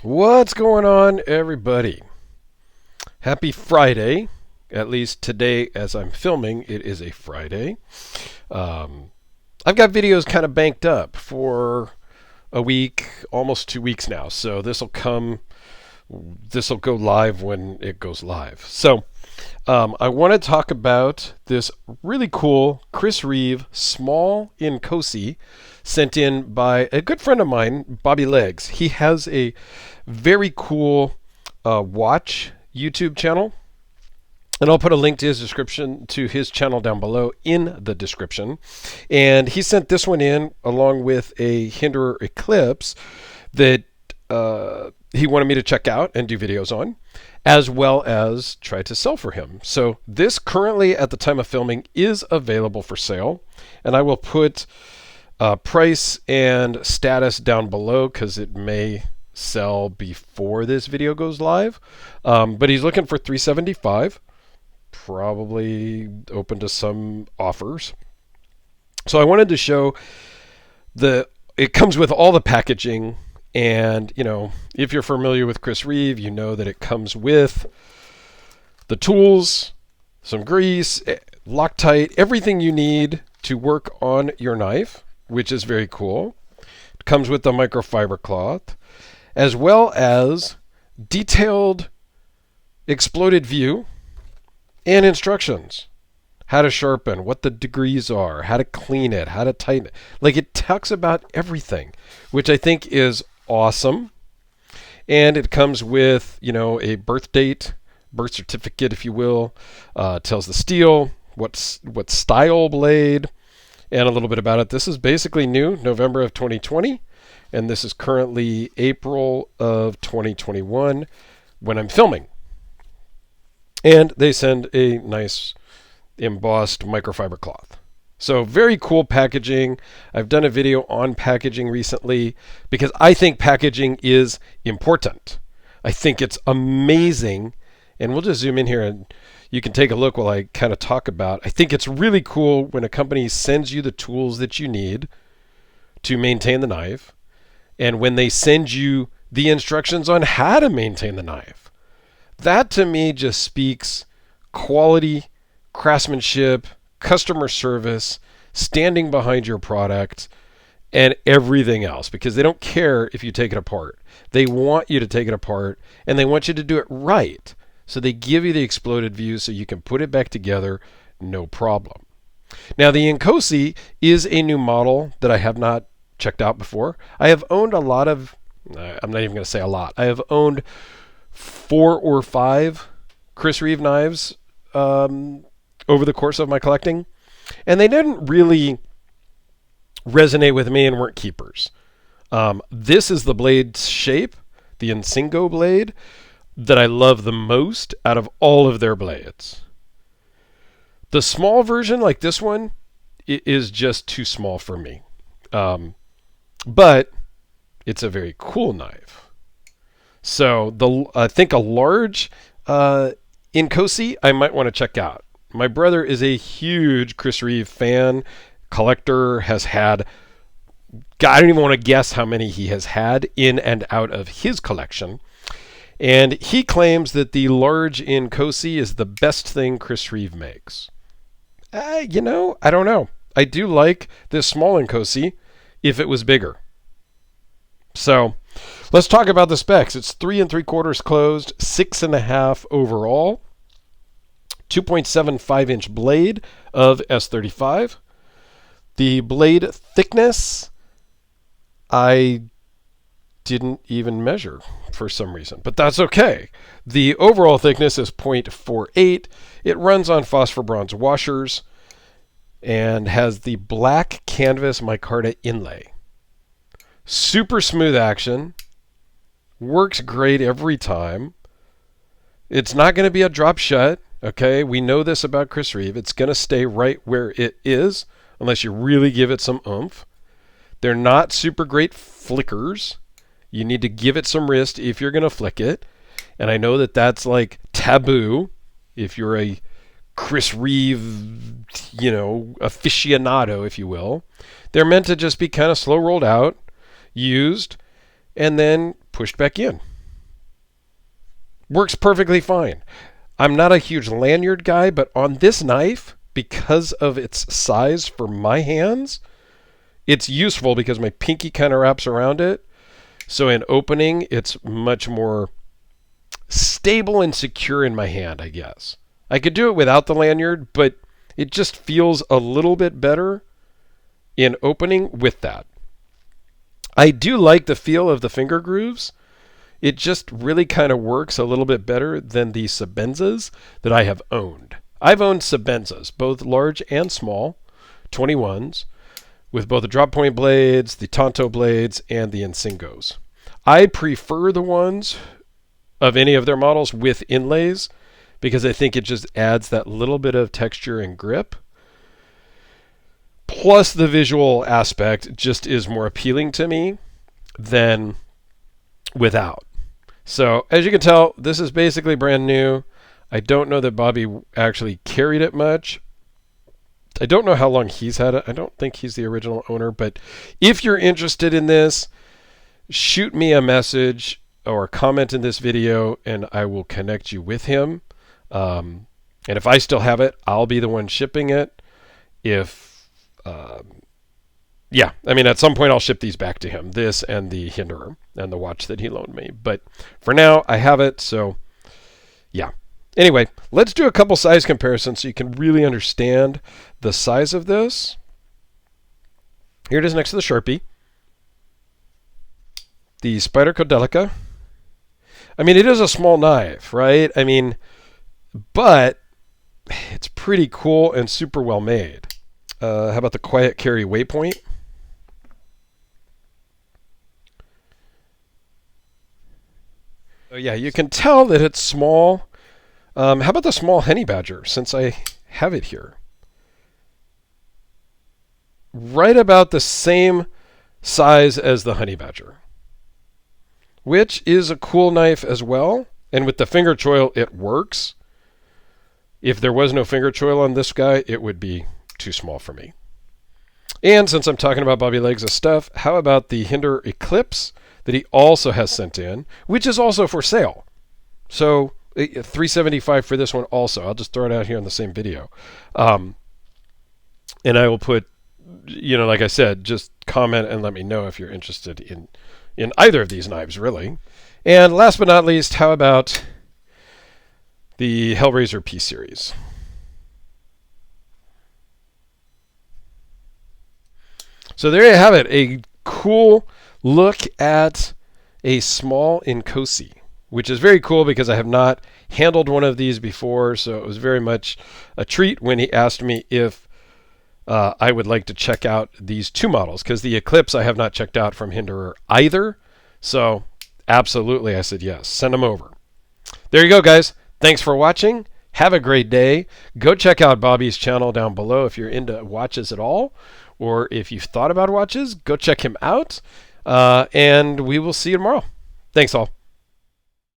What's going on, everybody? Happy Friday. At least today, as I'm filming, it is a Friday. Um, I've got videos kind of banked up for a week, almost 2 weeks now. So this will go live when it goes live. So I want to talk about this really cool Chris Reeve small Inkosi sent in by a good friend of mine, Bobby Legs. He has a very cool watch YouTube channel. And I'll put a link to his description to his channel down below in the description. And he sent this one in along with a Hinderer Eclipse that he wanted me to check out and do videos on, as well as try to sell for him. So this currently, at the time of filming, is available for sale. And I will put price and status down below because it may sell before this video goes live. But he's looking for $375. Probably open to some offers. So I wanted to show it comes with all the packaging, and if you're familiar with Chris Reeve, you know that it comes with the tools, some grease, Loctite, everything you need to work on your knife, which is very cool. It comes with the microfiber cloth, as well as detailed exploded view and instructions. How to sharpen, what the degrees are, how to clean it, how to tighten it. Like, it talks about everything, which I think is awesome. And it comes with, a birth date, birth certificate, if you will. Tells the steel, what style blade, and a little bit about it. This is basically new, November of 2020, and this is currently April of 2021 when I'm filming. And they send a nice embossed microfiber cloth. So very cool packaging. I've done a video on packaging recently because I think packaging is important. I think it's amazing. And we'll just zoom in here and you can take a look while I kind of talk about. I think it's really cool when a company sends you the tools that you need to maintain the knife, and when they send you the instructions on how to maintain the knife. That to me just speaks quality, craftsmanship, customer service, standing behind your product, and everything else, because they don't care if you take it apart. They want you to take it apart, and they want you to do it right. So they give you the exploded view so you can put it back together, no problem. Now, the Inkosi is a new model that I have not checked out before. I have owned a lot of, I'm not even going to say a lot, I have owned 4 or 5 Chris Reeve knives over the course of my collecting, and they didn't really resonate with me and weren't keepers. This is the blade shape, the Insingo blade, that I love the most out of all of their blades. The small version, like this one, is just too small for me. But it's a very cool knife. So I think a large Inkosi I might want to check out. My brother is a huge Chris Reeve fan, collector, has had, I don't even want to guess how many he has had in and out of his collection. And he claims that the large Inkosi is the best thing Chris Reeve makes. I don't know. I do like this small Inkosi if it was bigger. So let's talk about the specs. It's 3 3/4 closed, 6.5 overall, 2.75-inch blade of S35. The blade thickness, I didn't even measure for some reason, but that's okay. The overall thickness is 0.48. It runs on phosphor bronze washers and has the black canvas micarta inlay. Super smooth action. Works great every time. It's not going to be a drop shut. Okay, we know this about Chris Reeve. It's going to stay right where it is unless you really give it some oomph. They're not super great flickers. You need to give it some wrist if you're going to flick it. And I know that that's like taboo if you're a Chris Reeve, aficionado, if you will. They're meant to just be kind of slow rolled out, used, and then pushed back in. Works perfectly fine. I'm not a huge lanyard guy, but on this knife, because of its size for my hands, it's useful because my pinky kind of wraps around it. So in opening, it's much more stable and secure in my hand, I guess. I could do it without the lanyard, but it just feels a little bit better in opening with that. I do like the feel of the finger grooves. It just really kind of works a little bit better than the Sebenzas that I have owned. I've owned Sebenzas, both large and small, 21s, with both the drop point blades, the Tonto blades, and the Insingos. I prefer the ones of any of their models with inlays because I think it just adds that little bit of texture and grip. Plus the visual aspect just is more appealing to me than without. So as you can tell, this is basically brand new. I don't know that Bobby actually carried it much. I don't know how long he's had it. I don't think he's the original owner, but if you're interested in this, shoot me a message or comment in this video and I will connect you with him. And if I still have it, I'll be the one shipping it. Yeah, I mean, at some point I'll ship these back to him, this and the Hinderer and the watch that he loaned me. But for now, I have it, so yeah. Anyway, let's do a couple size comparisons so you can really understand the size of this. Here it is next to the Sharpie. The Spider Codelica. I mean, it is a small knife, right? I mean, but it's pretty cool and super well made. How about the Quiet Carry Waypoint? So yeah, you can tell that it's small. How about the small Honey Badger, since I have it here? Right about the same size as the Honey Badger, which is a cool knife as well. And with the finger choil, it works. If there was no finger choil on this guy, it would be too small for me. And since I'm talking about Bobby Legs' stuff, how about the Hinderer Eclipse that he also has sent in, which is also for sale. So $375 for this one also. I'll just throw it out here in the same video. And I will put, like I said, just comment and let me know if you're interested in either of these knives, really. And last but not least, how about the Hellraiser P Series? So there you have it, a cool look at a small Inkosi, which is very cool because I have not handled one of these before, so it was very much a treat when he asked me if I would like to check out these two models, because the Eclipse I have not checked out from Hinderer either, so absolutely I said yes, send them over. There you go, guys. Thanks for watching. Have a great day. Go check out Bobby's channel down below if you're into watches at all, or if you've thought about watches, go check him out. And we will see you tomorrow. Thanks all.